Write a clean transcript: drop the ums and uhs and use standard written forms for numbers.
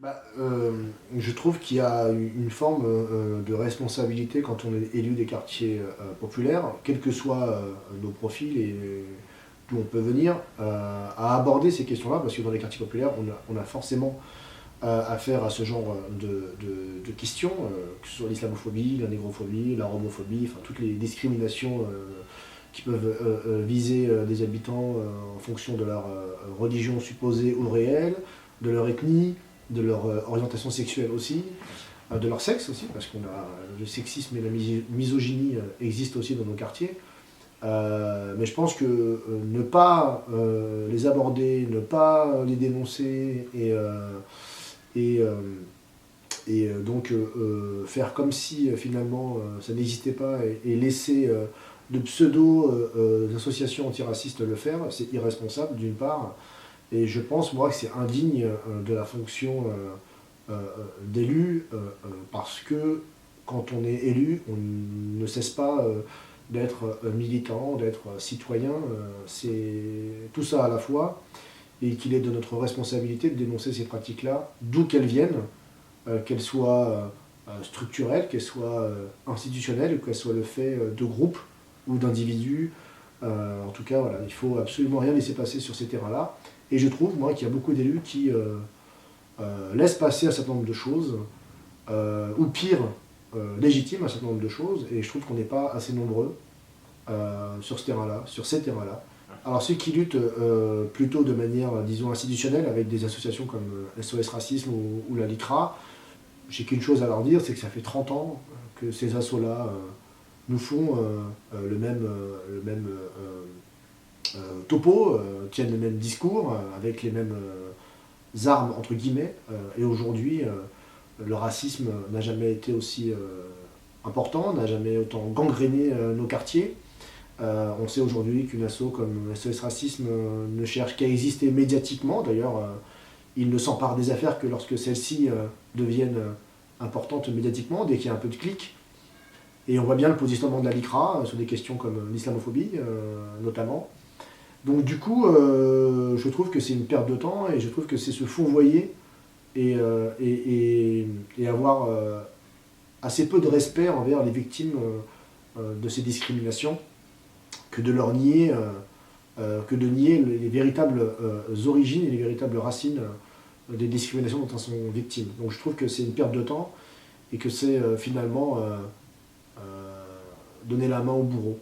Je trouve qu'il y a une forme de responsabilité quand on est élu des quartiers populaires, quels que soient nos profils et d'où on peut venir, à aborder ces questions-là, parce que dans les quartiers populaires, on a forcément affaire à ce genre de questions, que ce soit l'islamophobie, la négrophobie, la romophobie, enfin toutes les discriminations qui peuvent viser des habitants en fonction de leur religion supposée ou réelle, de leur ethnie, de leur orientation sexuelle aussi, de leur sexe aussi, parce qu'on a le sexisme et la misogynie existent aussi dans nos quartiers. Mais je pense que ne pas les aborder, ne pas les dénoncer et, euh, et faire comme si finalement ça n'existait pas et laisser de pseudo-associations antiracistes le faire, c'est irresponsable d'une part. Et je pense, moi, que c'est indigne de la fonction d'élu, parce que quand on est élu, on ne cesse pas d'être militant, d'être citoyen. C'est tout ça à la fois, et qu'il est de notre responsabilité de dénoncer ces pratiques-là, d'où qu'elles viennent, qu'elles soient structurelles, qu'elles soient institutionnelles, ou qu'elles soient le fait de groupes ou d'individus. En tout cas, voilà, il ne faut absolument rien laisser passer sur ces terrains-là. Et je trouve, moi, qu'il y a beaucoup d'élus qui laissent passer un certain nombre de choses, ou pire, légitiment un certain nombre de choses, et je trouve qu'on n'est pas assez nombreux sur ce terrain-là, sur ces terrains-là. Alors ceux qui luttent plutôt de manière, disons, institutionnelle, avec des associations comme SOS Racisme ou la LICRA, j'ai qu'une chose à leur dire, c'est que ça fait 30 ans que ces assos-là nous font topo, tiennent le même discours, avec les mêmes armes, entre guillemets, et aujourd'hui, le racisme n'a jamais été aussi important, n'a jamais autant gangréné nos quartiers. On sait aujourd'hui qu'une asso comme SOS Racisme ne cherche qu'à exister médiatiquement. D'ailleurs, il ne s'empare des affaires que lorsque celles-ci deviennent importantes médiatiquement, dès qu'il y a un peu de clic. Et on voit bien le positionnement de la LICRA sur des questions comme l'islamophobie, notamment. Donc du coup, je trouve que c'est une perte de temps, et je trouve que c'est se fourvoyer et avoir assez peu de respect envers les victimes de ces discriminations, que de leur nier, que de nier les véritables origines et les véritables racines des discriminations dont elles sont victimes. Donc je trouve que c'est une perte de temps, et que c'est finalement donner la main au bourreau.